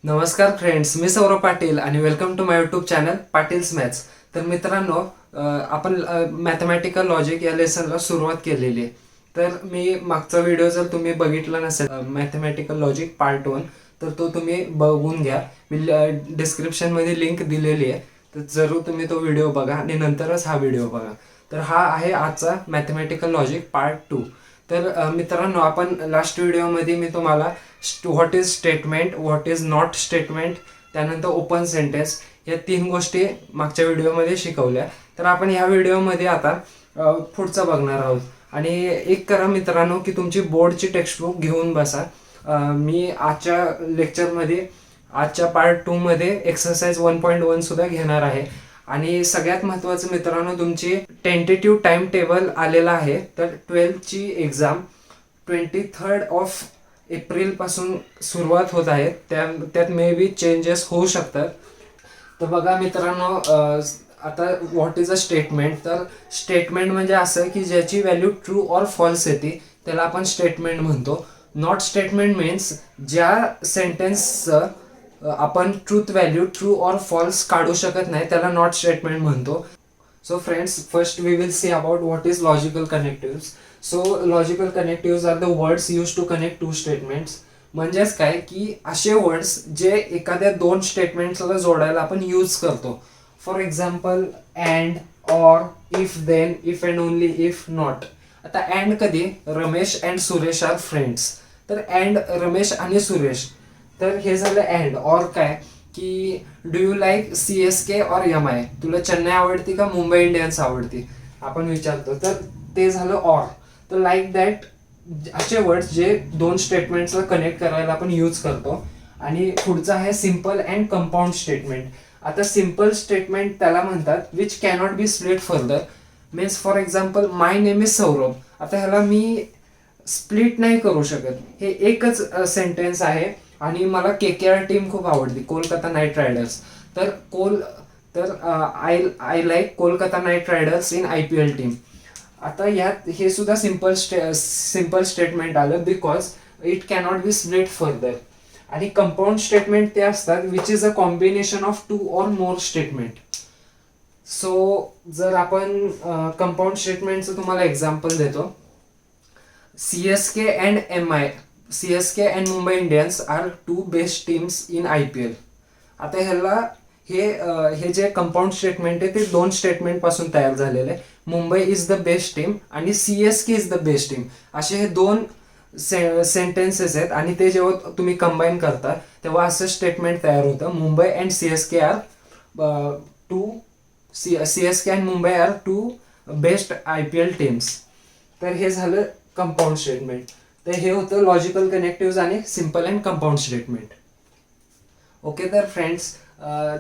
नमस्कार फ्रेंड्स, मी सौरभ पाटील आणि welcome to my YouTube channel Patils maths. तर मित्रांनो, आपण मॅथमॅटिकल लॉजिक या लेसनला सुरुवात केलेली आहे. तर मी मागचा व्हिडिओ जर तुम्ही बघितला नसेल, मॅथमॅटिकल लॉजिक पार्ट 1, तर तो तुम्ही बघून घ्या. मी डिस्क्रिप्शनमध्ये लिंक दिलेली आहे, तर जरूर तुम्ही तो व्हिडिओ बघा आणि नंतरच हा व्हिडिओ बघा. तर हा आहे आजचा मॅथमॅटिकल लॉजिक पार्ट 2. तर मित्रांनो, आपण लास्ट व्हिडिओमध्ये मी तुम्हाला what is statement, what is not statement, त्यानंतर ओपन सेंटेन्स या 3 गोष्टी मागच्या व्हिडिओमध्ये शिकवल्या. तर आपण ह्या व्हिडिओमध्ये आता पुढचं बघणार आहोत. आणि एक करा मित्रांनो, की तुमची बोर्डची टेक्स्टबुक घेऊन बसा. मी आजच्या लेक्चरमध्ये, आजच्या पार्ट 2 मध्ये एक्सरसाइज 1.1 सुद्धा घेणार आहे. आणि सगळ्यात महत्त्वाचं मित्रांनो, तुमची टेंटेटिव्ह टाइम टेबल आलेला आहे. तर 12th एक्झाम 23 एप्रिल पासून सुरुवात होत आहे. त्यात मे बी चेंजेस होऊ शकतात. तर बघा मित्रांनो, आता व्हॉट इज अ स्टेटमेंट. तर स्टेटमेंट म्हणजे असं की ज्याची व्हॅल्यू ट्रू ऑर फॉल्स येते त्याला आपण स्टेटमेंट म्हणतो. नॉट स्टेटमेंट मीन्स ज्या सेंटेन्सचं आपण truth value true or false काढू शकत नाही त्याला नॉट स्टेटमेंट म्हणतो. So friends, first we will see about what is logical connectives. So logical connectives are the words use to connect two statements. म्हणजेच काय की असे वर्ड्स जे एखाद्या 2 स्टेटमेंट्सला जोडायला आपण यूज करतो. For example and, or, if, then, if and only, if, not. आता अँड कधी, Ramesh and Suresh are friends. तर अँड रमेश आणि सुरेश, तर हे झालं अँड. ऑर काय की डू यू लाईक CSK और MI, तुला चेन्नई आवडती का मुंबई इंडियन्स आवडती, आपण विचारतो. तर ते झालं ऑर. तर लाईक दॅट असे वर्ड्स जे 2 स्टेटमेंट्सला कनेक्ट करायला आपण यूज करतो. आणि पुढचं आहे सिम्पल अँड कंपाऊंड स्टेटमेंट. आता सिम्पल स्टेटमेंट त्याला म्हणतात which cannot be split further. Means for example my name is Saurabh. आता ह्याला मी स्प्लिट नाही करू शकत, हे एकच सेंटेन्स आहे. आणि मला KKR टीम खूप आवडती, कोलकाता नाईट रायडर्स. तर I like Kolkata night riders in IPL team. आता यात हे सुद्धा सिम्पल स्टेटमेंट आलं because it cannot be split further. आणि कंपाऊंड स्टेटमेंट ते असतात which is a combination of 2 और मोर स्टेटमेंट. सो जर आपण कंपाऊंड स्टेटमेंटचं तुम्हाला एक्झाम्पल देतो. CSK and Mumbai Indians are 2 best teams in IPL. आता ह्याला हे जे कंपाऊंड स्टेटमेंट आहे ते 2 स्टेटमेंट पासून तयार झालेले आहे. Mumbai is the best team आणि CSK is the best team, असे हे 2 सेंटेन्सेस आहेत. आणि ते जेव्हा तुम्ही कंबाईन करता तेव्हा असं स्टेटमेंट तयार होतं. Mumbai and CSK are CSK and Mumbai are 2 best IPL teams. तर हे झालं कंपाऊंड स्टेटमेंट. तर हे होतं लॉजिकल कनेक्टिव्स आणि simple and compound statement. Okay, तर friends,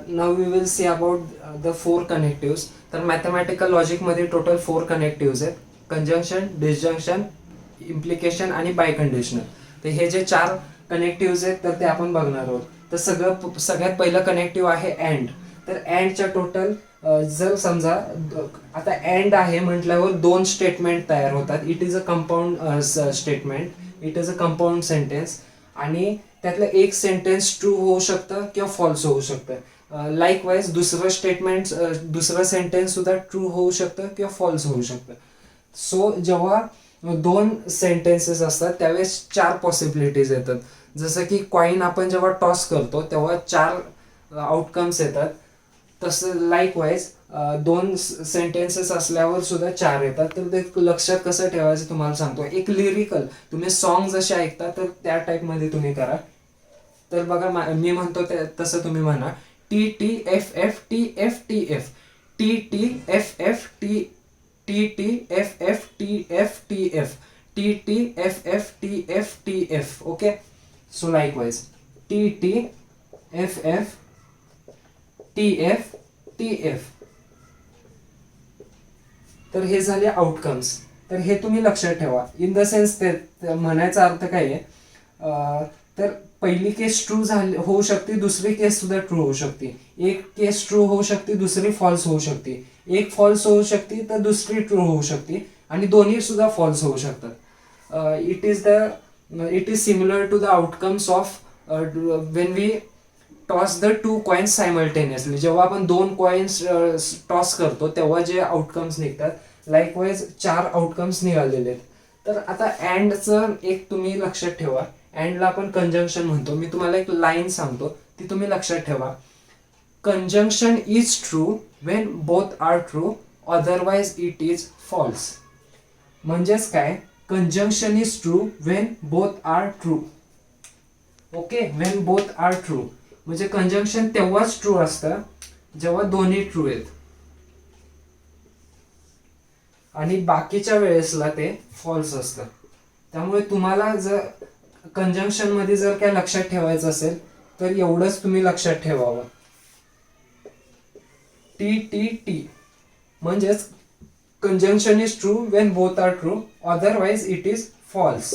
now we will see about the 4 connectives. तर मॅथमॅटिकल लॉजिकमध्ये टोटल 4 कनेक्टिव्स आहेत. कंजंक्शन, डिसजंक्शन, इम्प्लिकेशन आणि बाय कंडिशनल. तर हे जे 4 कनेक्टिव्स आहेत तर ते आपण बघणार आहोत. तर सगळ्यात पहिलं कनेक्टिव्ह आहे अँड. तर अँडच्या टोटल जर समजा आता अँड आहे म्हटल्यावर 2 स्टेटमेंट तयार होतात. It is a compound statement, it is a compound sentence. आणि त्यातलं एक सेंटेन्स ट्रू होऊ शकतं किंवा फॉल्स होऊ शकतं. लाईकवाईज दुसरं सेंटेन्स सुद्धा ट्रू होऊ शकतं किंवा फॉल्स होऊ शकतं. सो जेव्हा 2 सेंटेन्सेस असतात त्यावेळेस 4 पॉसिबिलिटीज येतात. जसं की कॉईन आपण जेव्हा टॉस करतो तेव्हा 4 आउटकम्स येतात. तसं लाईकवाईज 2 सेंटेन्सेस असल्यावर सुद्धा 4 येतात. तर ते लक्षात कसं ठेवायचं तुम्हाला सांगतो. एक लिरिकल, तुम्ही सॉंग जसे ऐकता तर त्या टाईपमध्ये तुम्ही करा. तर बघा, मी म्हणतो तसं तुम्ही म्हणा. TTFFTFTF, TTFFTFTF, TTFFTFTF. Okay, so likewise TTFFTFTF, TF TF. तर हे झाले आउटकम्स. तर हे तुम्ही लक्षात ठेवा. इन द सेन्स ते म्हणायचा अर्थ काय आहे, तर पहिली केस ट्रू झाली होऊ शकते, दुसरी केस सुद्धा ट्रू होऊ शकते. एक केस ट्रू होऊ शकते, दुसरी फॉल्स होऊ शकते. एक फॉल्स होऊ शकते तर दुसरी ट्रू होऊ शकते, आणि दोन्ही सुद्धा फॉल्स होऊ शकतात. It is similar to the outcomes of when we toss the two coins simultaneously. जेव्हा आपण दोन कॉइन्स टॉस करतो तेव्हा जे आउटकम्स निघतात, लाईकवाईज 4 आउटकम्स निघालेले आहेत. तर आता अँडचं एक तुम्ही लक्षात ठेवा. अँडला आपण कंजंक्शन म्हणतो. मी तुम्हाला एक लाईन सांगतो, ती तुम्ही लक्षात ठेवा. Conjunction is true when both are true, otherwise it is false. म्हणजेच काय, conjunction is true when both are true. Okay, when both are true म्हणजे कंजंक्शन तेव्हाच ट्रू असतं जेव्हा दोन्ही ट्रू आहेत, आणि बाकीच्या वेळेसला ते फॉल्स असतं. त्यामुळे तुम्हाला जर कंजंक्शन मध्ये जर काय लक्षात ठेवायचं असेल तर एवढंच तुम्ही लक्षात ठेवावं. टी म्हणजेच conjunction is true when both are true, otherwise it is false.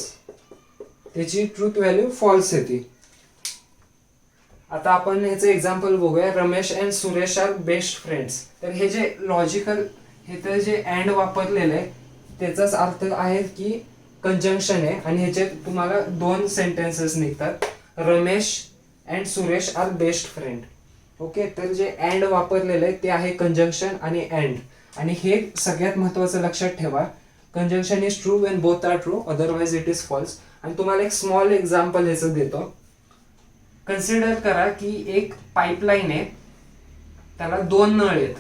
त्याची ट्रूथ व्हॅल्यू फॉल्स येते. आता आपण याचं एक्झाम्पल बघूया. Ramesh and Suresh are best friends. तर हे जे लॉजिकल, हे तर जे अँड वापरलेलं आहे त्याचाच अर्थ आहे की कंजंक्शन आहे, आणि ह्याचे तुम्हाला 2 सेंटेन्सेस निघतात. Ramesh and Suresh are best friend. Okay, तर जे अँड वापरलेलं आहे ते आहे कंजंक्शन आणि अँड. आणि हे सगळ्यात महत्त्वाचं लक्षात ठेवा. Conjunction is true when both are true, otherwise it is false. आणि तुम्हाला एक स्मॉल एक्झाम्पल ह्याचं देतो. कन्सिडर करा की एक पाईपलाईन आहे, त्याला 2 नळ आहेत.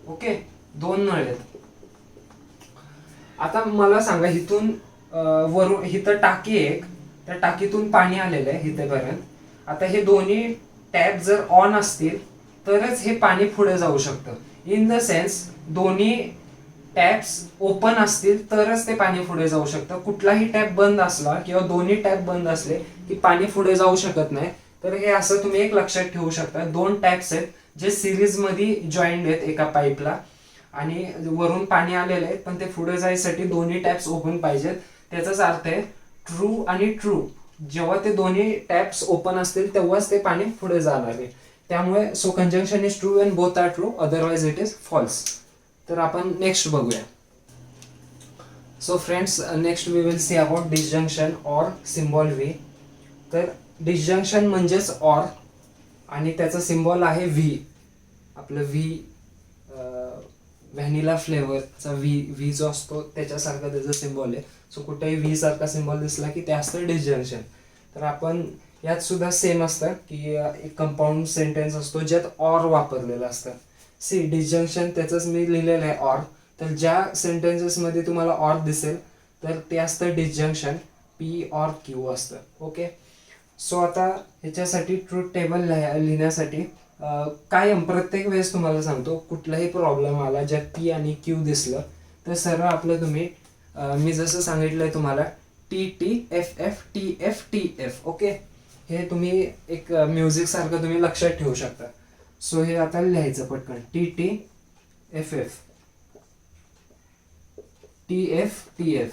ओके, 2 नळ आहेत. आता मला सांगा, इथून वरून इथं टाकी एक, त्या टाकीतून पाणी आलेलं आहे इथेपर्यंत. आता हे दोन्ही टॅप जर ऑन असतील तरच हे पाणी पुढे जाऊ शकतं. इन द सेन्स दोन्ही टॅप्स ओपन असतील तरच ते पाणी पुढे जाऊ शकतं. कुठलाही टॅप बंद असला किंवा दोन्ही टॅप बंद असले की पाणी पुढे जाऊ शकत नाही. तर हे असं तुम्ही एक लक्षात ठेवू शकता. 2 टॅप्स आहेत जे सिरीज मध्ये जॉईंट आहेत एका पाईपला, आणि वरून पाणी आलेलं आहे, पण ते पुढे जायसाठी दोन्ही टॅप्स ओपन पाहिजेत. त्याचाच अर्थ आहे ट्रू आणि ट्रू. जेव्हा ते दोन्ही टॅप्स ओपन असतील तेव्हाच ते पाणी पुढे जाणार आहे. त्यामुळे so conjunction is true when both are true, otherwise it is false. तर आपण नेक्स्ट बघूया. So friends, next we will see about disjunction or symbol V. तर डिसजंक्शन म्हणजेच ऑर, आणि त्याचा सिम्बॉल आहे व्ही. आपलं व्ही, व्हॅनिला फ्लेवरचा व्ही जो असतो त्याच्यासारखा त्याचा सिम्बॉल आहे. सो कुठेही व्ही सारखा सिम्बॉल दिसला की ते असतं डिसजंक्शन. तर आपण यात सुद्धा सेम असतं की एक कंपाऊंड सेंटेन्स असतो ज्यात ऑर वापरलेलं असतं. सी, डिसजंक्शन त्याचंच मी लिहिलेलं आहे ऑर. तर ज्या सेंटेन्सेसमध्ये तुम्हाला ऑर दिसेल तर ते असतं डिसजंक्शन. पी ऑर क्यू असतं. ओके, सो आता ह्याच्यासाठी ट्रूथ टेबल लिहिण्यासाठी कायम प्रत्येक वेळेस तुम्हाला सांगतो, कुठलाही प्रॉब्लेम आला ज्यात पी आणि क्यू दिसलं तर सरळ आपलं तुम्ही मी जसं सांगितलंय तुम्हाला TF. ओके, हे तुम्ही एक म्युझिक सारखं तुम्ही लक्षात ठेवू शकता. सो हे आता लिहायचं पटकन. TF.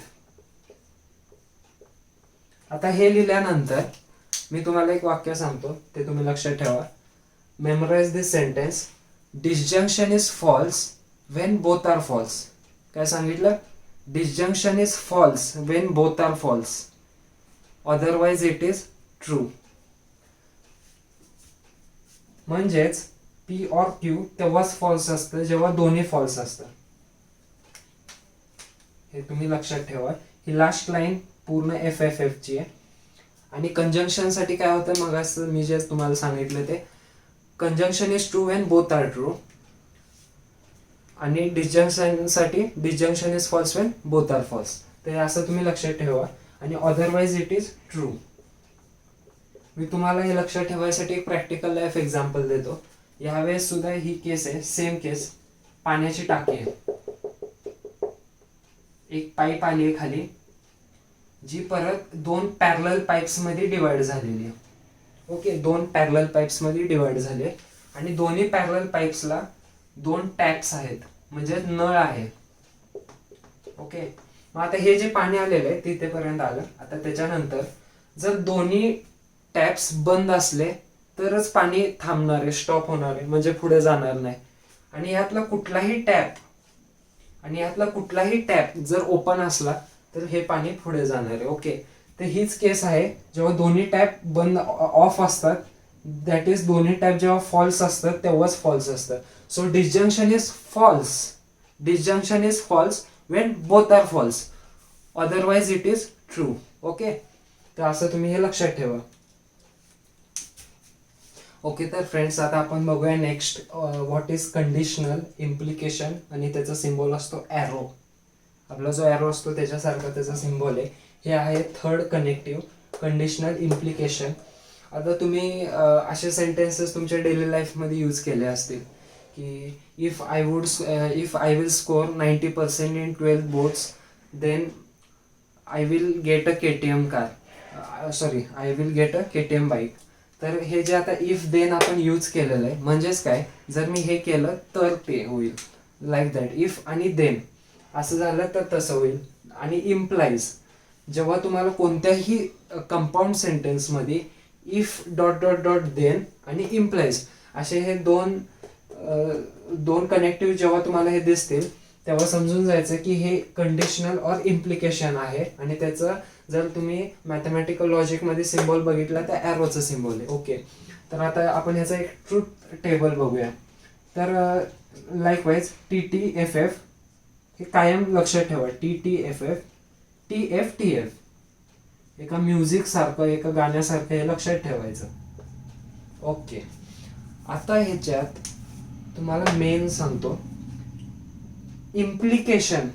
आता हे लिहिल्यानंतर मी तुम्हाला एक वाक्य सांगतो, ते तुम्ही लक्षात ठेवा. Memorize this sentence. Disjunction is false when both are false. काय सांगितलं? Disjunction is false when both are false, otherwise it is true. म्हणजेच पी ऑर क्यू तेव्हाच फॉल्स असतं जेव्हा दोन्ही फॉल्स असतं. हे तुम्ही लक्षात ठेवा. ही लास्ट लाईन पूर्ण FF ची आहे. आणि कंजंक्शन साठी काय होतं, मग असं मी जे तुम्हाला सांगितलं ते conjunction is true when both are true, आणि डिसजंक्शन साठी disjunction is false when both are false. ते असं तुम्ही लक्षात ठेवा. आणि अदरवाइज इट इज ट्रू. मी तुम्हाला हे लक्षात ठेवायसाठी एक प्रॅक्टिकल लाईफ एक्झाम्पल देतो. यावेळेस सुद्धा ही केस आहे, सेम केस. पाण्याची टाकी आहे, एक पाईप आली आहे खाली, जी परत 2 पॅरलल पाईप्स मध्ये डिवाइड झालेली आहे. ओके, 2 पॅरलल पाईप्स मध्ये डिवाइड झाले. आणि दोन्ही पॅरलल पाईप्सला 2 टॅप्स आहेत, म्हणजे नळ आहे. ओके, मग आता हे जे पाणी आलेलं आहे तिथेपर्यंत आलं. आता त्याच्यानंतर जर दोन्ही टॅप्स बंद असले तरच पाणी थांबणार आहे, स्टॉप होणार आहे, म्हणजे पुढे जाणार नाही. आणि यातला कुठलाही टॅप जर ओपन असला तर हे पाणी पुढे जाणार आहे. ओके, तर हीच केस आहे जेव्हा दोन्ही टॅप बंद ऑफ असतात, दॅट इज दोन्ही टॅप जेव्हा फॉल्स असतात तेव्हाच फॉल्स असतात. So disjunction is false when both are false, otherwise it is true. Okay, तर असं तुम्ही हे लक्षात ठेवा. ओके, तर फ्रेंड्स आता आपण बघूया next what is conditional implication, आणि त्याचा सिम्बॉल असतो ॲरो. आपला जो ॲरो असतो त्याच्यासारखा त्याचा सिम्बॉल आहे. हे आहे थर्ड कनेक्टिव्ह कंडिशनल इम्प्लिकेशन. आता तुम्ही असे सेंटेन्सेस तुमच्या डेली लाईफमध्ये यूज केले असतील की if I will score 90% in 12 boards, then I will get a KTM car. I will get a KTM bike. तर हे जे आता इफ देन आपण यूज केलेलं आहे, म्हणजेच काय, जर मी हे केलं तर ते होईल, लाईक दॅट. इफ आणि देन असं झालं तर तसं होईल. आणि इम्प्लाइज, जेव्हा तुम्हाला कोणत्याही कंपाऊंड सेंटेन्समध्ये if dot dot dot then आणि इम्प्लाइज असे हे दोन कनेक्टिव्ह जेव्हा तुम्हाला हे दिसतील तेव्हा समजून जायचं की हे कंडिशनल ऑर इम्प्लिकेशन आहे. आणि त्याचं जर तुम्ही मॅथमॅटिकल लॉजिकमध्ये सिम्बॉल बघितला तर ॲरोचं सिम्बॉल आहे. ओके, तर आता आपण ह्याचा एक ट्रूथ टेबल बघूया. तर लाईकवाईज TTFF हे कायम लक्षात ठेवा. TTFF TF एका म्युझिक सारखं, एका गाण्यासारखं हे लक्षात ठेवायचं. ओके, आता ह्याच्यात तुम्हाला मेन सांगतो, implication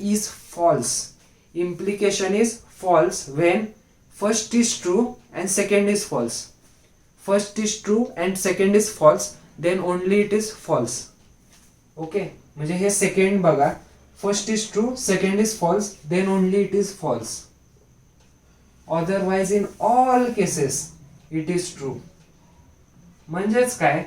is false when first is true and second is false. Then only it is false. Okay, म्हणजे हे सेकंड बघा, first is true, second is false, then only it is false. Otherwise in all cases it is true. म्हणजेच काय,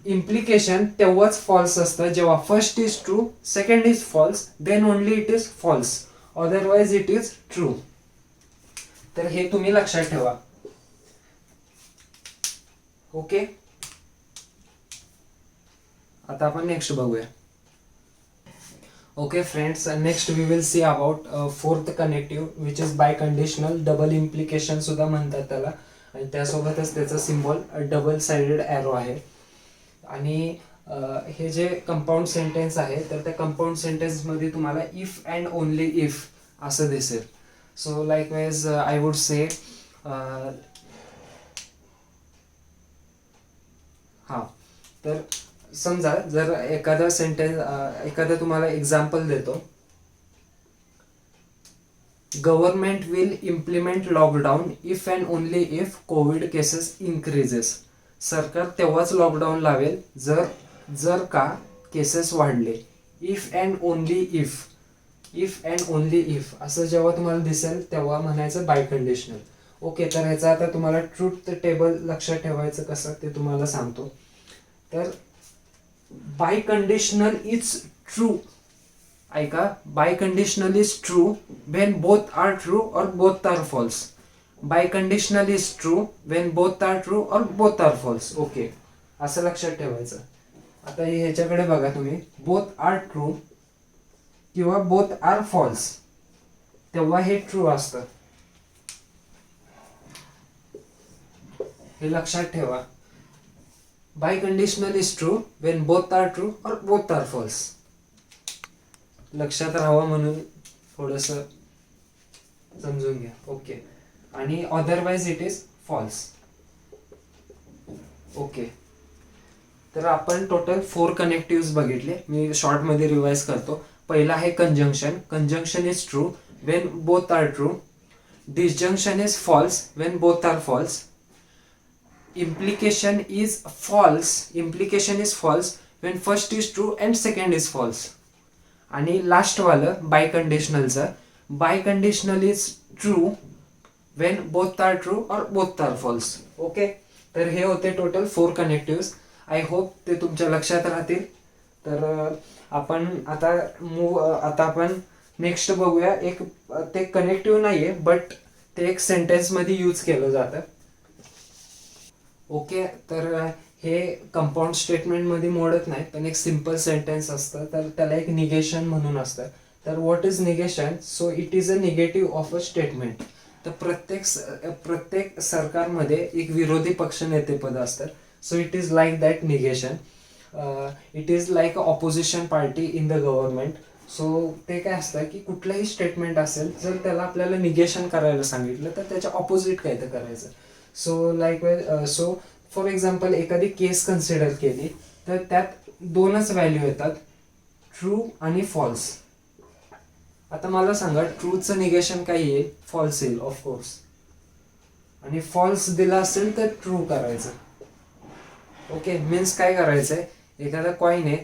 implication तेव्हाच false असतं जेव्हा first is true, second is false, then only it is false, otherwise it is true. तर हे तुम्ही लक्षात ठेवा. ओके, आता आपण नेक्स्ट बघूया. Okay friends, next we will see about fourth connective which is biconditional. Double implication सुद्धा म्हणतात त्याला, आणि त्यासोबतच त्याचा सिम्बॉल डबल साइडेड ॲरो आहे. आणि हे जे कंपाऊंड सेंटेन्स आहे तर त्या कंपाऊंड सेंटेन्समध्ये तुम्हाला इफ अँड ओनली इफ असं दिसेल. So likewise I would say, हां, तर समजा जर एखादा तुम्हाला एक्झाम्पल देतो, government will implement lockdown if and only if Covid cases increases. सरकार तेव्हाच लॉकडाऊन लावेल जर का केसेस वाढले. इफ अँड ओनली इफ असं जेव्हा तुम्हाला दिसेल तेव्हा म्हणायचं बाय कंडिशनल. ओके, तर ह्याचा आता तुम्हाला ट्रूथ टेबल लक्षात ठेवायचं कसं ते तुम्हाला सांगतो. तर बाय कंडिशनल इज ट्रू, ऐका, biconditional is true when both are true or both are false. Biconditional is true when both are true or both are false. Okay, असं लक्षात ठेवायचं. आता ह्याच्याकडे बघा तुम्ही, बोथ आर ट्रू किंवा both are false तेव्हा हे ट्रू असतं, हे लक्षात ठेवा. Biconditional is true when both are true or both are false. लक्षात राहावं म्हणून थोडंसं समजून घ्या. ओके, आणि otherwise it is false. Okay, तर आपण टोटल 4 कनेक्टिव्ह बघितले. मी शॉर्टमध्ये रिवाइज करतो. पहिला आहे conjunction is true when both are true. Disjunction is false when both are false. Implication is false when first is true and second is false. आणि लास्टवालं biconditional is true when both are true or both are false. Okay, तर हे होते total 4 connectives. I hope ते तुमच्या लक्षात राहतील. तर आपण आता आपण नेक्स्ट बघूया. एक ते कनेक्टिव्ह नाहीये बट ते एक सेंटेन्स मध्ये यूज केलं जातं. ओके, तर हे कंपाऊंड स्टेटमेंट मध्ये मोडत नाही, पण एक सिम्पल सेंटेन्स असतं, तर त्याला एक निगेशन म्हणून असतं. तर what is negation? So it is a negative of a statement. तर प्रत्येक सरकारमध्ये एक विरोधी पक्ष नेतेपद असतं. So it is like that negation. It is like a opposition party in the government. So ते काय असतं की कुठलंही स्टेटमेंट असेल, जर त्याला आपल्याला निगेशन करायला सांगितलं तर त्याच्या ऑपोजिट काय तर करायचं. सो फॉर एक्झाम्पल एखादी केस कन्सिडर केली तर त्यात दोनच व्हॅल्यू येतात, ट्रू आणि फॉल्स. आता मला सांगा, ट्रूचं निगेशन काय येईल? फॉल्स येईल ऑफकोर्स. आणि फॉल्स दिला असेल तर ट्रू करायचं. ओके, मीन्स काय करायचंय, एखादा कॉइन आहे,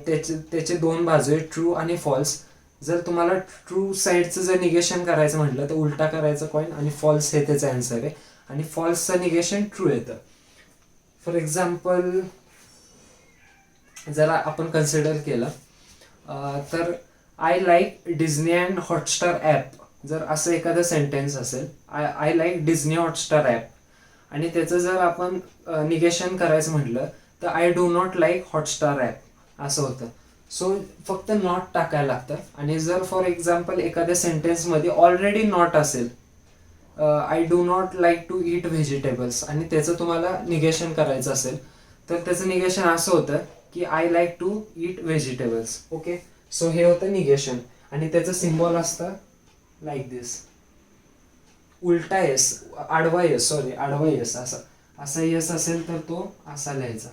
त्याचे दोन बाजू आहेत, ट्रू आणि फॉल्स. जर तुम्हाला ट्रू साईडचं जर निगेशन करायचं म्हटलं तर उलटा करायचं कॉइन, आणि फॉल्स हे त्याचं आन्सर आहे, आणि फॉल्सचं निगेशन ट्रू येतं. फॉर एक्झाम्पल जर आपण कन्सिडर केलं तर I like Disney and Hotstar app. जर असं एखादं सेंटेन्स असेल, I like Disney Hotstar app, आणि त्याचं जर आपण निगेशन करायचं म्हटलं तर I do not like Hotstar app असं होतं. सो फक्त नॉट टाकायला लागतं. आणि जर फॉर एक्झाम्पल एखाद्या सेंटेन्समध्ये ऑलरेडी नॉट असेल, I do not like to eat vegetables, आणि त्याचं तुम्हाला निगेशन करायचं असेल तर त्याचं निगेशन असं होतं की I like to eat vegetables. Okay, so हे होतं निगेशन, आणि त्याचं सिम्बॉल असतं लाईक दिस. उलटा येस, आडवा येस, असा येस असेल तर तो असा लिहायचा.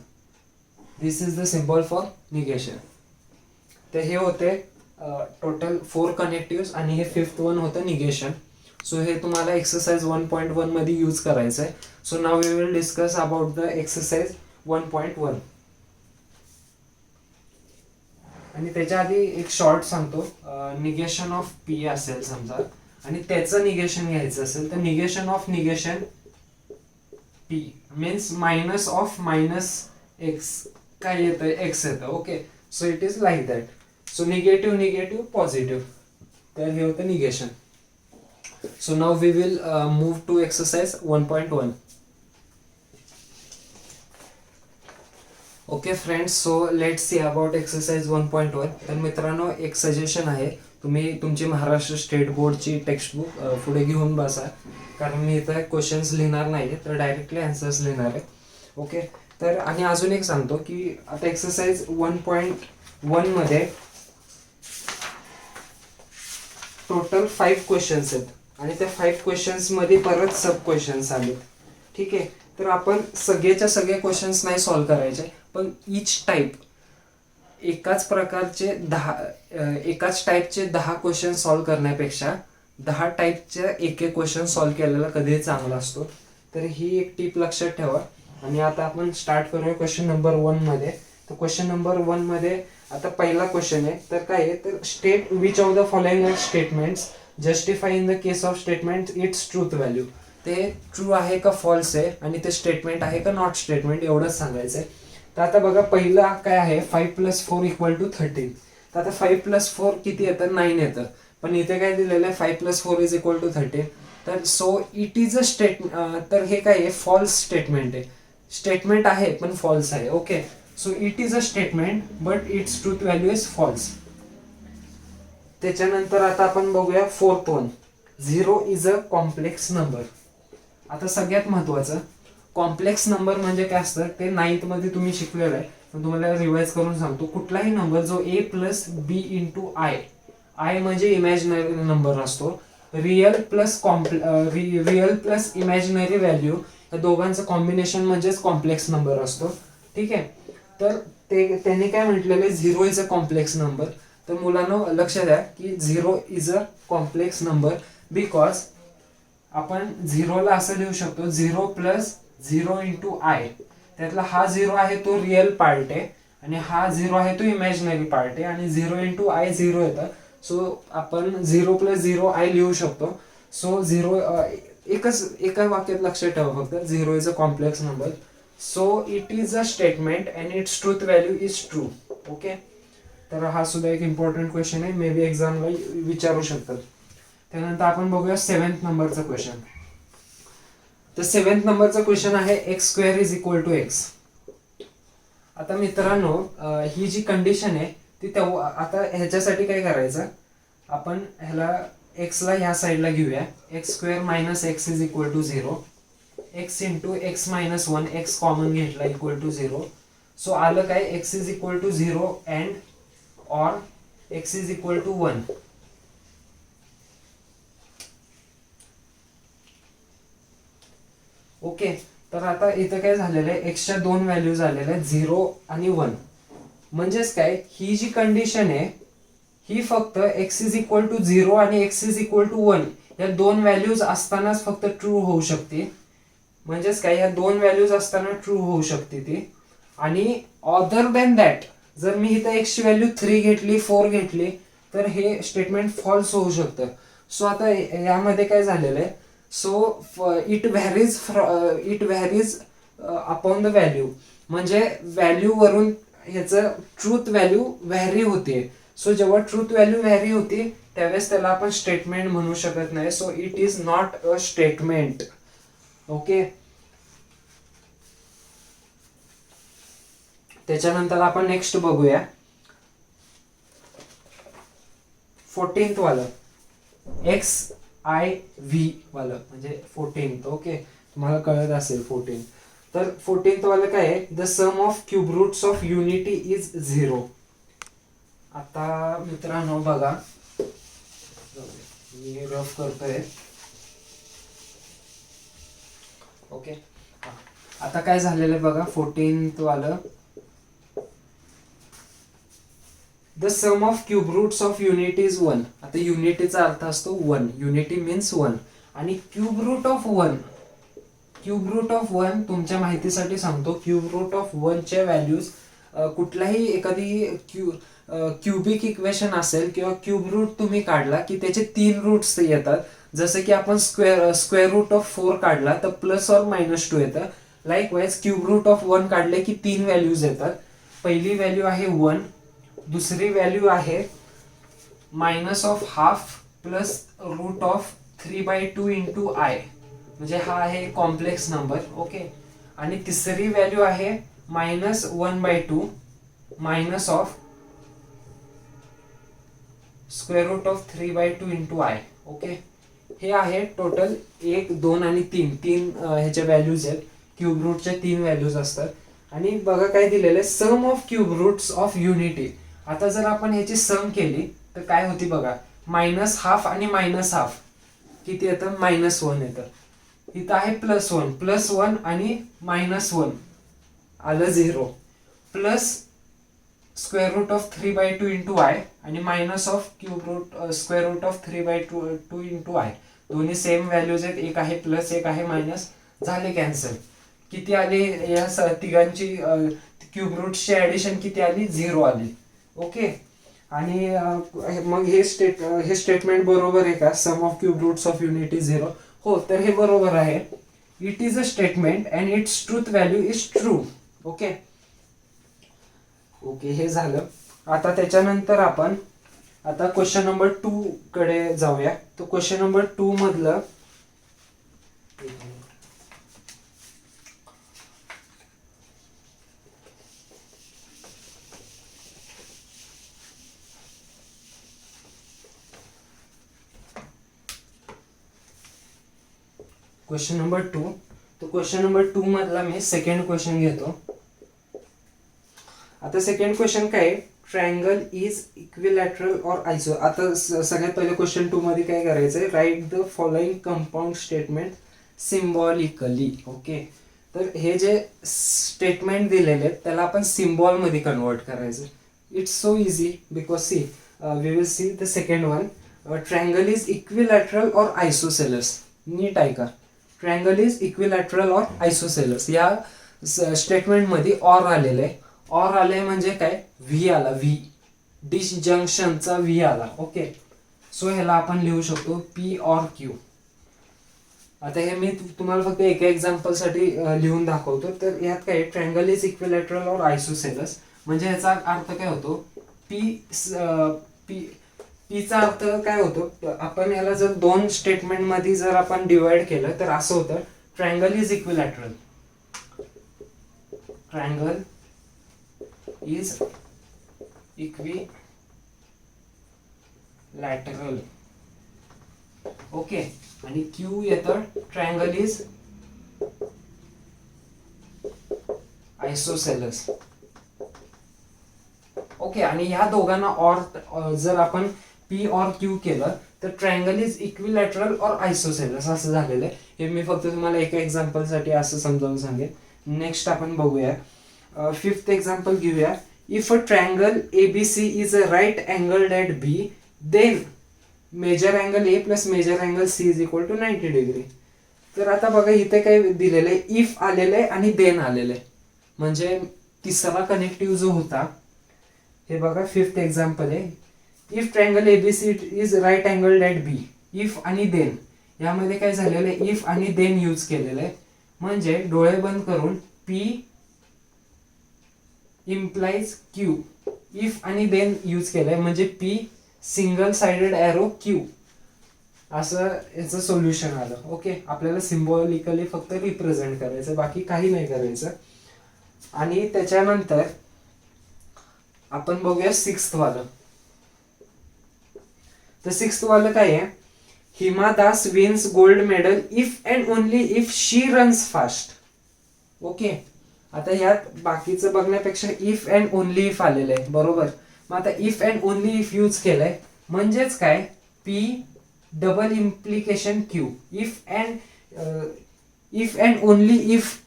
This is the symbol for negation. तर हे होते टोटल 4 कनेक्टिव्स, आणि हे 5th वन होतं निगेशन. सो हे तुम्हाला एक्सरसाइज 1.1 मध्ये यूज करायचं आहे. So now we will discuss about the exercise 1.1. आणि त्याच्या आधी एक शॉर्ट सांगतो. निगेशन ऑफ पी असेल समजा, आणि त्याचं निगेशन घ्यायचं असेल तर negation of negation P means minus of minus x काय येतं, एक्स येतं. Okay, so it is like that. So negative positive, तर हे होतं negation. So now we will move to exercise 1.1. Okay friends, so let's see about exercise 1.1. तर मित्रांनो, एक suggestion आहे, तुम्ही तुमची महाराष्ट्र स्टेट बोर्डची टेक्स्टबुक पुढे घेऊन बसा, कारण मी इथं क्वेश्चन्स लिहिणार नाही तर डायरेक्टली आन्सर्स लिहिणार आहे. ओके, तर आणि अजून एक सांगतो की आता एक्सरसाइज 1.1 मध्ये टोटल 5 क्वेश्चन्स आहेत, आणि त्या 5 क्वेश्चन्स मध्ये परत सब क्वेश्चन्स आले. ठीक आहे, तर आपण सगळेच्या सगळे क्वेश्चन्स नाही सॉल्व्ह करायचे, पण ईच टाईप एकाच टाईपचे 10 क्वेश्चन सॉल्व्ह करण्यापेक्षा 10 टाईपचे एक क्वेश्चन सॉल्व्ह केलेला कधीही चांगला असतो. तर ही एक टिप लक्षात ठेवा. आणि आता आपण स्टार्ट करूया क्वेश्चन नंबर 1 मध्ये. तर क्वेश्चन नंबर 1 मध्ये आता पहिला क्वेश्चन आहे, तर काय आहे, तर state which of the following statements justify in the case of statement it's truth value. ते ट्रू आहे का फॉल्स आहे, आणि ते स्टेटमेंट आहे का नॉट स्टेटमेंट, एवढंच सांगायचं आहे. तर आता बघा, पहिला काय आहे, 5 + 4 = 13. तर आता 5 + 4 किती येतं, 9 येतं, पण इथे काय दिलेलं आहे, 5 + 4 = 13. तर सो इट इज अ तर हे काय आहे, फॉल्स स्टेटमेंट आहे. स्टेटमेंट आहे पण फॉल्स आहे. Okay, so it is a statement but its truth value is false. त्याच्यानंतर आता आपण बघूया 4th one, 0 is a complex number. आता सगळ्यात महत्वाचं, कॉम्प्लेक्स नंबर म्हणजे काय असतं ते 9th मध्ये तुम्ही शिकलेलं आहे, पण तुम्हाला रिवाइज करून सांगतो. कुठलाही नंबर जो a + b × i म्हणजे इमॅजिनरी नंबर असतो, रिअल प्लस इमॅजिनरी व्हॅल्यू या दोघांचं कॉम्बिनेशन म्हणजेच कॉम्प्लेक्स नंबर असतो. ठीक आहे, तर त्यांनी काय म्हटलेलं आहे, 0 इज अ कॉम्प्लेक्स नंबर. तर मुलांनो लक्ष द्या की 0 is a complex number because आपण 0ला असं लिहू शकतो, 0 + 0 × i. त्यातला हा 0 आहे तो रिअल पार्ट आहे, आणि हा 0 आहे तो इमॅजिनरी पार्ट आहे, आणि 0 × i 0 येतं. सो आपण 0 + 0 i लिहू शकतो. सो 0 एका वाक्यात लक्षात ठेवा फक्त, 0 is a complex number, so it is a statement and it's truth value is true. Okay, तर हा सुद्धा एक इम्पॉर्टंट क्वेश्चन आहे, मे बी एक्झामला विचारू शकतात. त्यानंतर आपण बघूया 7th नंबरचा क्वेश्चन. तर 7th नंबरचा क्वेश्चन आहे X square is equal to X. आता मित्रांनो, ही जी कंडिशन आहे ती तेव्हा, आता ह्याच्यासाठी काय करायचं, आपण ह्याला एक्सला ह्या साईडला घेऊया. X square minus X is equal to 0. X into X minus 1, X common घेतला इक्वल टू 0. सो आलं काय, X is equal to 0 and or X is equal to 1. ओके, तर आता इथं काय झालेलं आहे, एक्सच्या दोन व्हॅल्यूज आलेल्या आहेत, 0 आणि 1. म्हणजेच काय, ही जी कंडिशन आहे ही फक्त एक्स इज इक्वल टू 0 आणि एक्स इज इक्वल टू 1 या दोन व्हॅल्यूज असतानाच फक्त ट्रू होऊ शकते. म्हणजेच काय, या दोन व्हॅल्यूज असताना ट्रू होऊ शकते ती. आणि अदर दॅन दॅट, जर मी इथं एक्सची व्हॅल्यू 3 घेतली, 4 घेतली, तर हे स्टेटमेंट फॉल्स होऊ शकतं. सो आता यामध्ये काय झालेलं आहे, so it varies upon the value, म्हणजे व्हॅल्यू वरून ह्याचं ट्रूथ व्हॅल्यू व्हॅरी होते. सो जेव्हा ट्रूथ व्हॅल्यू व्हॅरी होती त्यावेळेस त्याला आपण स्टेटमेंट म्हणू शकत नाही. So it is not a statement. Okay, त्याच्यानंतर आपण नेक्स्ट बघूया 14th वालं, एक्स आय व्ही वालं, म्हणजे 14th. ओके, तुम्हाला कळत असेल 14. तर 14th वालं काय आहे, the sum of cube roots of unity is 0. आता मित्रांनो बघा, मी रफ करतोय. ओके, आता काय झालेलं आहे बघा, 14th वालं, the sum of cube roots of unity is 1. आता युनिटीचा अर्थ असतो 1, युनिटी मीन्स 1. आणि cube root of 1, cube root of 1 तुमच्या माहितीसाठी सांगतो, क्यूब रूट ऑफ 1 च्या व्हॅल्यूज कुठलाही एखादी क्यूबिक इक्वेशन असेल किंवा क्यूब रूट तुम्ही काढला की त्याचे 3 रूट्स येतात. जसं की आपण स्क्वेअर रूट ऑफ 4 काढला तर प्लस और मायनस 2 येतं. लाईकवाईज क्यूब रूट ऑफ 1 काढले की 3 व्हॅल्यूज येतात. पहिली व्हॅल्यू आहे 1, दुसरी व्हॅल्यू आहे minus of half plus root of 3/2 into i, म्हणजे हा आहे कॉम्प्लेक्स नंबर. ओके, आणि तिसरी व्हॅल्यू आहे minus 1/2 minus of square root of 3/2 into i. Okay, हे आहे टोटल 1, 2 आणि 3 ह्याच्या व्हॅल्यूज आहेत. क्यूब रूटच्या 3 व्हॅल्यूज असतात. आणि बघा काय दिलेलं आहे, sum of cube roots of unity. आता जर आपण ह्याची सम केली तर काय होती बघा, मायनस हाफ आणि मायनस हाफ किती येतं, -1 येतं. इथं आहे +1 आणि -1 आलं 0, plus square root of 3/2 into i आणि minus of cube root square root of 3/2 into i. दोन्ही सेम व्हॅल्यूज आहेत, एक आहे प्लस एक आहे मायनस, झाले कॅन्सल. किती आले या तिघांची क्यूब रूटची ऍडिशन किती आली, 0 आली. ओके, आणि मग हे स्टेटमेंट बरोबर आहे का, sum of cube roots of unity 0? हो, तर हे बरोबर आहे. It is a statement and it's truth value is true. Okay okay, हे झालं. आता त्याच्यानंतर आपण आता क्वेश्चन नंबर 2 कडे जाऊया. तो क्वेश्चन नंबर 2 मधलं क्वेश्चन नंबर 2. तो क्वेश्चन नंबर 2 मधला मी सेकंड क्वेश्चन घेतो. आता सेकंड क्वेश्चन काय, ट्रायंगल इज इक्विलॅटरल और आयसो. आता सगळ्यात पहिले क्वेश्चन 2 मध्ये काय करायचंय, write the following compound statement symbolically. Okay, तर हे जे स्टेटमेंट दिलेले आहेत त्याला आपण सिम्बॉल मध्ये कन्वर्ट करायचं. It's so easy because see we will see the second one. Triangle is equilateral और आयसोसेलस. नीट ऐका, ट्रायंगल इज इक्विलॅटरल और आयसोसेलस या स्टेटमेंट मध्ये ऑर आलेलं आहे. ऑर आले म्हणजे काय, व्ही आला, व्ही डिश जंक्शनचा व्ही आला. ओके, सो ह्याला आपण लिहू शकतो पी और क्यू. आता हे मी तुम्हाला फक्त एका एक्झाम्पल साठी लिहून दाखवतो. तर यात काय, ट्रायंगल इज इक्विलॅटरल और आयसोसेलस, म्हणजे याचा अर्थ काय होतो, पी पी पीचा अर्थ काय होतो, आपण याला जर दोन स्टेटमेंट मध्ये जर आपण डिवाइड केलं तर असं होतं, triangle is equilateral, triangle is equilateral, okay. आणि क्यू येतं, ट्रायंगल इज आयसोसेलस, ओके. आणि ह्या दोघांना और जर आपण पी और क्यू केलं तर ट्रायंगल इज इक्विलॅटरल और आयसोसेलस असं झालेलं आहे. हे मी फक्त तुम्हाला एका एक्झाम्पल साठी असं समजावून सांगेन. नेक्स्ट आपण बघूया, फिफ्थ एक्झाम्पल घेऊया. If a triangle ABC is a right angled at B, then measure angle A plus measure angle C is equal to 90 degree. तर आता बघा इथे काय दिलेलं आहे, इफ आलेलं आहे आणि देन आलेलं आहे. म्हणजे तिसरा कनेक्टिव्ह जो होता, हे बघा फिफ्थ एक्झाम्पल आहे. If triangle ABC is right angled at B, if आणि देन, यामध्ये काय झालेलं आहे, इफ आणि देन यूज केलेलं आहे. म्हणजे डोळे बंद करून पी इम्प्लाइज क्यू, इफ आणि देन यूज केलंय म्हणजे P single sided arrow Q, असं याचं सोल्युशन आलं. ओके, आपल्याला सिम्बॉलिकली फक्त रिप्रेझेंट करायचं, बाकी काही नाही करायचं. आणि त्याच्यानंतर आपण बघूया सिक्स्थ वालं. तर सिक्स्थ वालं काय आहे, Hima Das wins gold medal if and only if she runs fast. Okay, आता यात बाकीचं बघण्यापेक्षा इफ अँड ओनली इफ आलेलं आहे, बरोबर. मग आता if and only if use केलंय म्हणजेच काय, P double implication Q. If and only if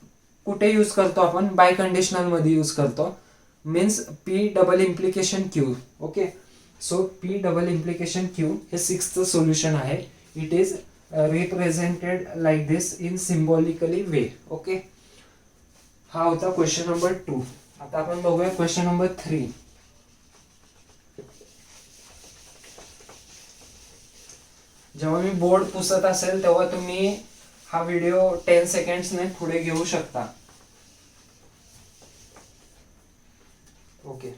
कुठे यूज करतो आपण, बाय कंडिशनल मध्ये यूज करतो, means P double implication Q. Okay, so P double implication Q हे सिक्स्थ सोल्युशन आहे. It is represented like this in symbolically way. Okay, हा होता question number 2. आता आपण बघूया क्वेश्चन नंबर 3. जेव्हा मी बोर्ड पुसत असेल तेव्हा तुम्ही हा व्हिडिओ 10 सेकंड्सने पुढे घेऊ शकता. ओके,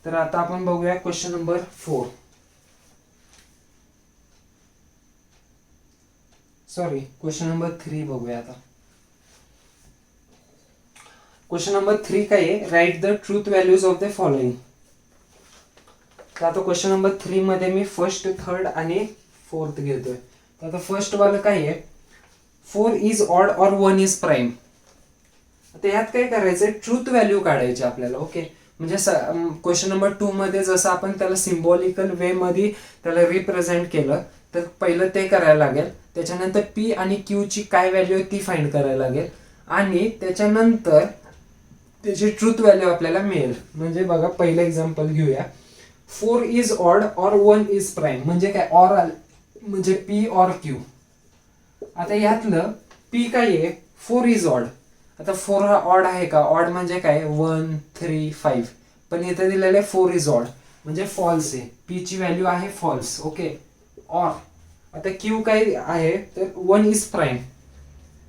तर आता आपण बघूया question number 4. Sorry, question number 3 बघूया आता. क्वेश्चन नंबर 3 काय आहे, write the truth values of the following. तर आता क्वेश्चन नंबर 3 मध्ये मी फर्स्ट, थर्ड आणि फोर्थ घेतोय. तर आता फर्स्ट वाला काय आहे, 4 इज ऑड और 1 इज प्राईम. आता यात काय करायचंय, ट्रूथ व्हॅल्यू काढायची आपल्याला. ओके, म्हणजे क्वेश्चन नंबर 2 मध्ये जसं आपण त्याला सिम्बॉलिकल वे मध्ये त्याला रिप्रेझेंट केलं, तर पहिलं ते करायला लागेल. त्याच्यानंतर पी आणि क्यू ची काय व्हॅल्यू आहे ती फाइंड करायला लागेल, आणि त्याच्यानंतर त्याची ट्रूथ व्हॅल्यू आपल्याला मिळेल. म्हणजे बघा पहिलं एक्झाम्पल घेऊया, 4 इज ऑड और 1 इज प्राईम. म्हणजे काय, ऑर म्हणजे पी और क्यू. आता यातलं पी काय आहे, 4 इज ऑड. आता 4 हा ऑड आहे का, ऑड म्हणजे काय, 1 3 5, पण इथे दिलेलं आहे 4 इज ऑड म्हणजे फॉल्स आहे, पी ची व्हॅल्यू आहे फॉल्स. ओके, ऑर आता क्यू काय आहे, तर 1 is prime.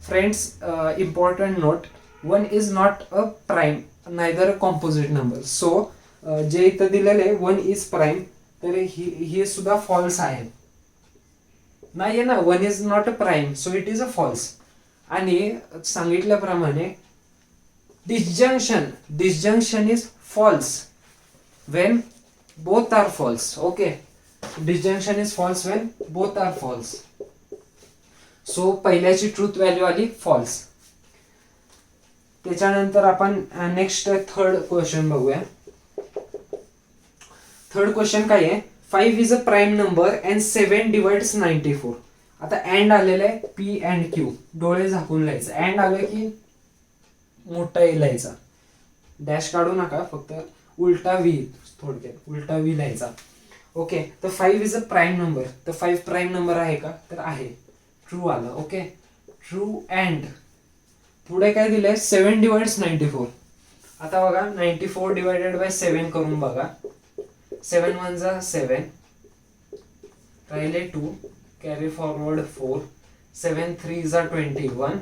Friends, important note, 1 is not a prime, neither a composite number. So जे इथं दिलेलं आहे 1 इज प्राईम, तर ही सुद्धा फॉल्स आहे. नाहीये ना, 1 is not a prime, so it is a false. आणि सांगितल्याप्रमाणे disjunction is false when both are false. Okay, disjunction is false when both are false. So पहिल्याची ट्रूथ व्हॅल्यू आली फॉल्स. त्याच्यानंतर आपण नेक्स्ट थर्ड क्वेश्चन बघूया. Third question काय आहे, 5 is a prime number and 7 divides 94. आता अँड आलेलं आहे पी अँड क्यू, डोळे झाकून लिहायचं. अँड आलं की मोठा ए लिहायचा, डॅश काढू नका, फक्त उलटा व्ही, थोडक्यात उलटा व्ही लिहायचा. ओके, तर 5 इज अ प्राईम नंबर, तर 5 प्राईम नंबर आहे का, तर आहे, ट्रू आलं. Okay, true. अँड पुढे काय दिलंय, 7 डिवाइड्स 94. आता बघा 94 डिवायडेड बाय 7 करून बघा, 7 1 जा 7, राहिले 2, कॅरी फॉरवर्ड 4, 7 3 जा 21,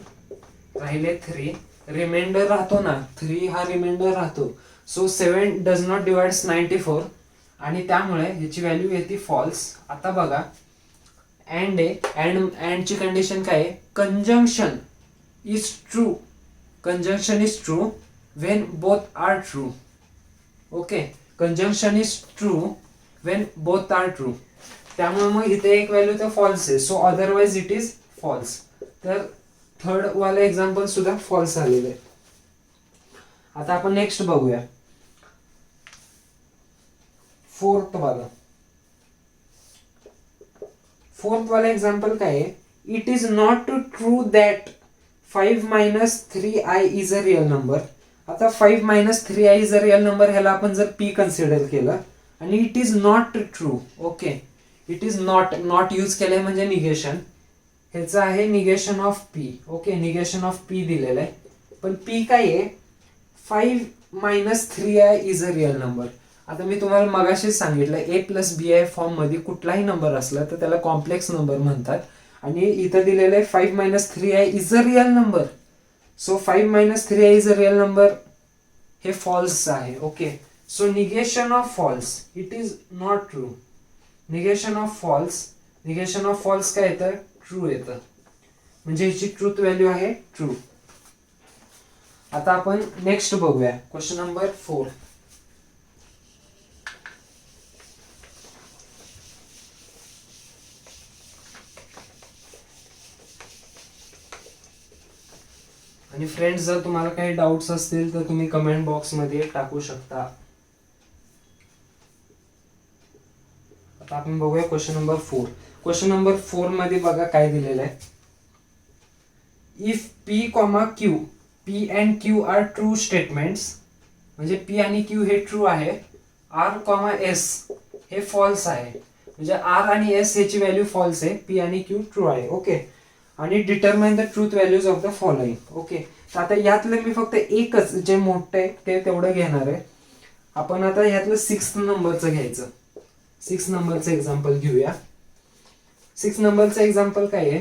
राहिले 3, रिमाइंडर राहतो ना, 3 हा रिमाइंडर राहतो. सो 7 डज नॉट डिवाइड्स 94 आणि त्यामुळे ह्याची व्हॅल्यू येते फॉल्स. आता बघा अँड आहे, अँडची कंडिशन काय आहे, conjunction is true, conjunction is true when both are true. Okay, conjunction is true when both are true. त्यामुळे मग इथे एक व्हॅल्यू तर फॉल्स आहे, so otherwise it is false. तर थर्ड वाला एक्झाम्पल सुद्धा फॉल्स आलेलं आहे. आता आपण नेक्स्ट बघूया फोर्थ वाला एक्झाम्पल काय आहे, it is not true that 5 - 3i is a real number. आता 5 - 3i is a real number, ह्याला आपण जर p कन्सिडर केलं आणि it is not true. Okay, it is not use केलंय म्हणजे निगेशन, ह्याचं आहे negation of p. Okay, negation of p दिलेलं आहे, पण p काय आहे, 5 - 3i is a real number. आता मी तुम्हाला मगाशीच सांगितलं a+bi फॉर्म मध्ये कुठलाही नंबर असला तर त्याला कॉम्प्लेक्स नंबर म्हणतात. आणि इथं दिलेलं आहे 5 - 3i is a real number. So 5 - 3i is a real number हे फॉल्स आहे. Okay, so negation of false, it is not true. Negation of false काय येतं, ट्रू येतं, म्हणजे ह्याची ट्रूथ व्हॅल्यू आहे ट्रू. आता आपण नेक्स्ट बघूया क्वेश्चन नंबर 4. आणि फ्रेंड्स, जर तुम्हाला काही डाऊट्स असतील तर तुम्ही कमेंट बॉक्स मध्ये टाकू शकता. आता आपण बघूया क्वेश्चन नंबर 4. क्वेश्चन नंबर 4 मध्ये बघा काय दिलेलं आहे, if p, q, p and q are true statements, म्हणजे p आणि q हे ट्रू आहे, r, s हे फॉल्स आहे, म्हणजे r आणि s ह्याची व्हॅल्यू फॉल्स आहे, p आणि q ट्रू आहे. ओके, आणि determine the truth values of the following. Okay, तर आता यातलं मी फक्त एकच जे मोठं आहे ते तेवढं घेणार आहे. आपण आता यातलं 6 नंबरचं घ्यायचं. 6 नंबरचं एक्झाम्पल घेऊया. 6 नंबरचं एक्झाम्पल काय आहे,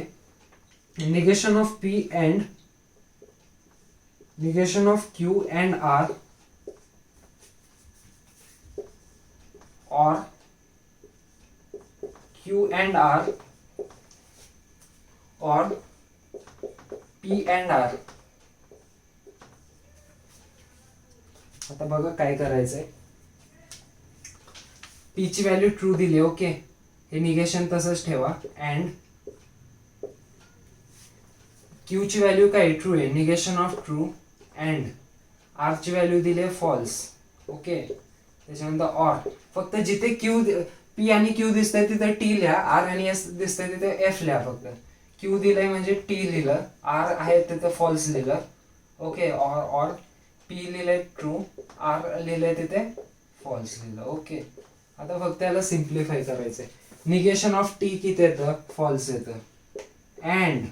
negation of q and r or q and r or p and r. आता बघा काय करायचंय, p ची व्हॅल्यू ट्रू दिली. ओके, हे निगेशन तसंच ठेवा. अँड q ची व्हॅल्यू काय ट्रू आहे, negation of true. And r ची व्हॅल्यू दिली आहे फॉल्स. ओके, त्याच्यानंतर ऑर, फक्त जिथे p आणि q दिसतंय तिथे t लिहा, r आणि s दिसतंय तिथे f लिहा. फक्त q दिलंय म्हणजे t लिहिलं, r आहे तिथे फॉल्स लिहिलं. ओके, ऑर p लिहिलंय ट्रू, r लिहिलंय तिथे फॉल्स लिहिलं. ओके, आता फक्त याला सिम्प्लिफाय करायचंय. निगेशन ऑफ t किती येतं, फॉल्स येतं. अँड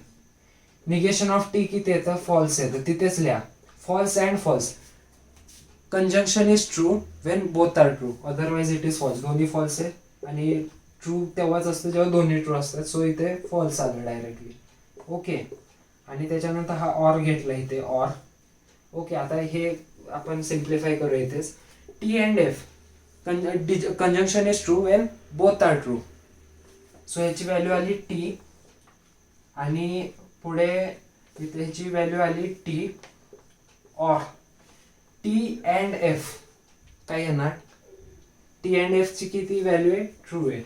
निगेशन ऑफ t किती येतं, फॉल्स येतं, तिथेच लिहा, false and false. Conjunction is true when both are true, otherwise it is false. दोन्ही फॉल्स आहे आणि ट्रू तेव्हाच असतं जेव्हा दोन्ही ट्रू असतात, सो इथे फॉल्स आलं डायरेक्टली. ओके, आणि त्याच्यानंतर हा ऑर घेतला इथे, ऑर. ओके, आता हे आपण सिम्प्लिफाय करूया इथेच. T and F, conjunction is true when both are true, so ह्याची व्हॅल्यू आली टी, आणि पुढे इथे ह्याची व्हॅल्यू आली T. Or T and F काय येणार, टी अँड एफ ची किती व्हॅल्यू आहे, ट्रू आहे.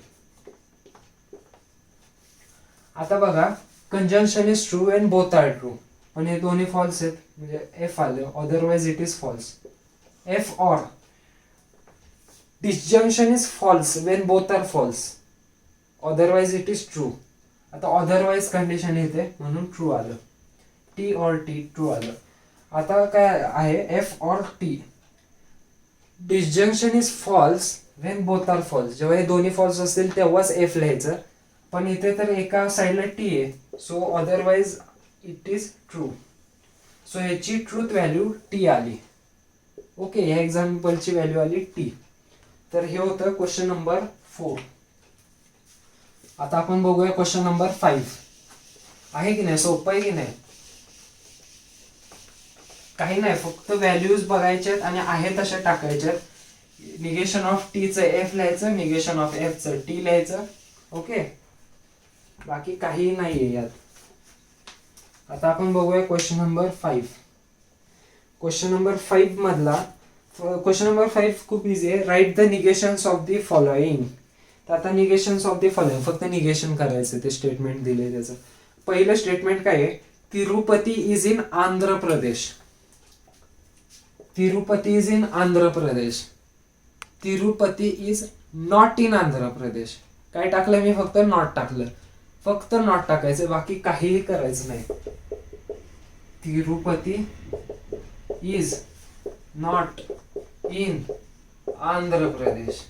आता बघा, conjunction is true when both are true, पण हे दोन्ही फॉल्स आहेत, म्हणजे एफ आलं, otherwise it is false. F or disjunction is false when both are false, otherwise it is true. आता अदरवाइज कंडिशन येते म्हणून ट्रू आलं. टी ऑर टी ट्रू आलं. आता काय आहे, F or T, disjunction is false when both are false, जेव्हा हे दोन्ही फॉल्स असतील तेव्हाच एफ लिहायचं, पण इथे तर एका साईडला टी आहे, so otherwise it is true. So ह्याची ट्रूथ व्हॅल्यू टी आली. ओके, ह्या एक्झाम्पलची व्हॅल्यू आली टी. तर हे होतं क्वेश्चन नंबर 4. आता आपण बघूया क्वेश्चन नंबर 5. आहे की नाही, सोपं आहे की नाही? काही नाही, फक्त व्हॅल्यूज बघायच्यात आणि आहे तशा टाकायच्यात. निगेशन ऑफ टीचं एफ लिहायचं, निगेशन ऑफ एफचं टी लिहायचं. ओके, बाकी काही नाहीये यात. आता आपण बघूया क्वेश्चन नंबर 5. क्वेश्चन नंबर 5 मधला क्वेश्चन नंबर 5 खूप इझी आहे. Write the negations of the following. तर आता निगेशन्स ऑफ द फॉलोइंग फक्त निगेशन करायचं, ते स्टेटमेंट दिले त्याचं. पहिलं स्टेटमेंट काय आहे? Tirupati is in Andhra Pradesh. Tirupati is in Andhra Pradesh. Tirupati is not in Andhra Pradesh. काय टाकलं मी? फक्त नॉट टाकलं. फक्त नॉट टाकायचं, बाकी काहीही करायचं नाही. Tirupati is not in Andhra Pradesh.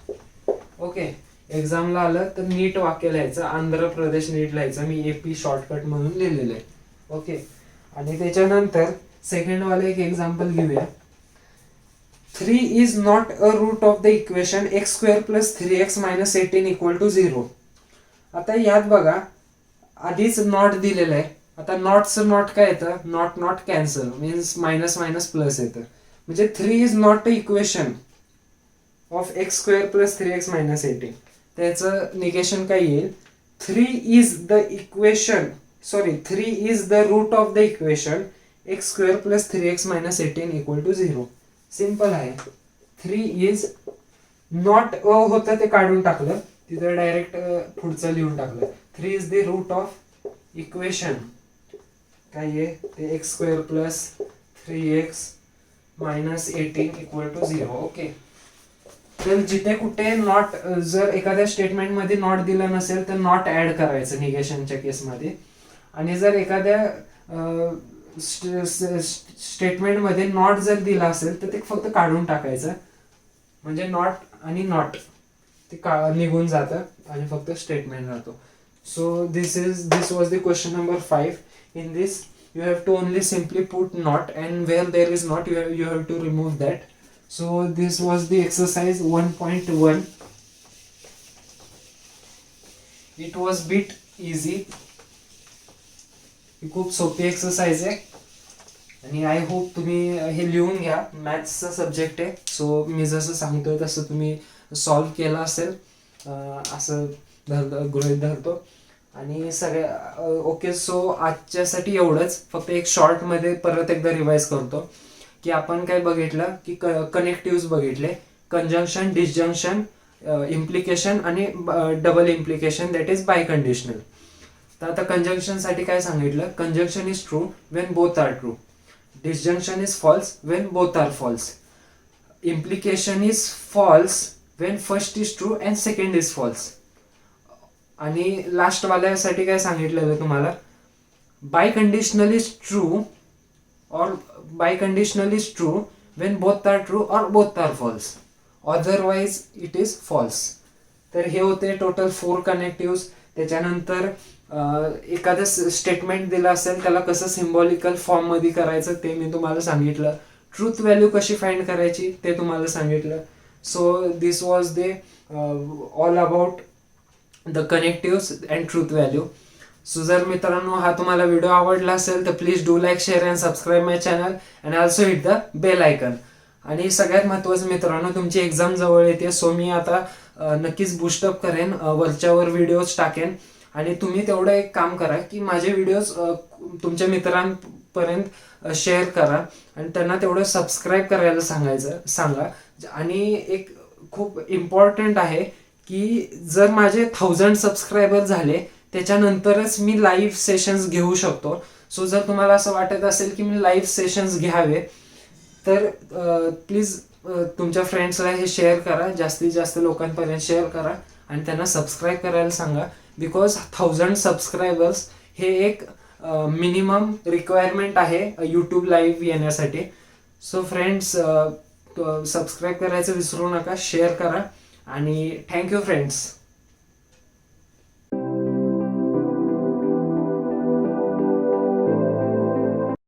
Okay, एक्झामला आलं तर नीट वाक्य लिहायचं, आंध्र प्रदेश नीट लिहायचं. मी एपी शॉर्टकट म्हणून लिहिलेलं आहे. ओके, आणि त्याच्यानंतर सेकंड वाला एक एक्झाम्पल घेऊया. 3 is not a root of the equation x square plus 3x minus 18 equal to 0. आता यात बघा, आधीच नॉट दिलेलं आहे. आता नॉटचं नॉट काय येतं? Not not cancel, means minus minus plus येतं. म्हणजे 3 is not a equation of x square plus 3x minus 18. त्याचं निगेशन काय येईल? 3 is the equation, sorry, 3 is the root of the equation x square plus 3x minus 18 equal to 0. Simple आहे. 3 is not होतं ते काढून टाकलं, तिथं direct पुढचं लिहून टाकलं. 3 is the root of equation काय आहे ते X square plus 3x minus 18 equal to 0. Okay, तर जिथे कुठे नॉट, जर एखाद्या स्टेटमेंटमध्ये नॉट दिलं नसेल तर नॉट ऍड करायचं निगेशनच्या केसमध्ये. आणि जर एखाद्या स्टेटमेंटमध्ये नॉट जर दिला असेल तर ते फक्त काढून टाकायचं, म्हणजे नॉट आणि नॉट ते निघून जातं आणि फक्त स्टेटमेंट राहतो. So this was the question number 5. In this you have to only simply put not, and where there is not you have to remove that. So this was the exercise 1.1. it was bit easy. ही खूप सोपी exercise आहे आणि I hope तुम्ही हे लिहून घ्या. मॅथ्सचा subject आहे, so मी जसं सांगतोय तसं तुम्ही सॉल्व केलं असेल असं गृहीत धरतो. आणि सगळ्या ओके, सो आजच्यासाठी एवढंच. फक्त एक शॉर्टमध्ये परत एकदा रिवाइज करतो की आपण काय बघितलं की कनेक्टिव्ज बघितले, कंजंक्शन, डिसजंक्शन, इम्प्लिकेशन आणि double implication, that is biconditional. तर आता कंजंक्शनसाठी काय सांगितलं? Conjunction is true when both are true. Disjunction is false when both are false. Implication is false when first is true and second is false. आणि last वाल्यासाठी काय सांगितलेलं तुम्हाला? Biconditional is true or biconditional is true when both are true or both are false, otherwise it is false. तर हे होते total 4 connectives. त्याच्यानंतर एखादं स्टेटमेंट दिलं असेल त्याला कसं सिम्बॉलिकल फॉर्म मध्ये करायचं ते मी तुम्हाला सांगितलं. ट्रूथ व्हॅल्यू कशी फाइंड करायची ते तुम्हाला सांगितलं. So this was the all about the connectives and truth value. So जर मित्रांनो हा तुम्हाला व्हिडिओ आवडला असेल तर please do like, share and subscribe my channel and also hit the bell icon. आणि सगळ्यात महत्त्वाचं मित्रांनो, तुमची एक्झाम जवळ येते, सो मी आता नक्कीच बूस्टअप करेन, वरच्यावर व्हिडिओज टाकेन. आणि तुम्ही तेवढं एक काम करा की माझे व्हिडिओज तुमच्या मित्रांपर्यंत शेअर करा आणि त्यांना तेवढं सबस्क्राईब करायला सांगा. आणि एक खूप इम्पॉर्टंट आहे की जर माझे 1000 सबस्क्रायबर झाले त्याच्यानंतरच मी लाईव्ह सेशन्स घेऊ शकतो. सो जर तुम्हाला असं वाटत असेल की मी लाईव्ह सेशन्स घ्यावे तर प्लीज तुमच्या फ्रेंड्सला हे शेअर करा, जास्तीत जास्त लोकांपर्यंत शेअर करा आणि त्यांना सबस्क्राईब करायला सांगा. बिकॉज 1000 सबस्क्रायबर्स हे एक मिनिमम रिक्वायरमेंट आहे यूट्यूब लाईव्ह येण्यासाठी. सो फ्रेंड्स, सबस्क्राईब करायचं विसरू नका, शेअर करा आणि थँक्यू फ्रेंड्स.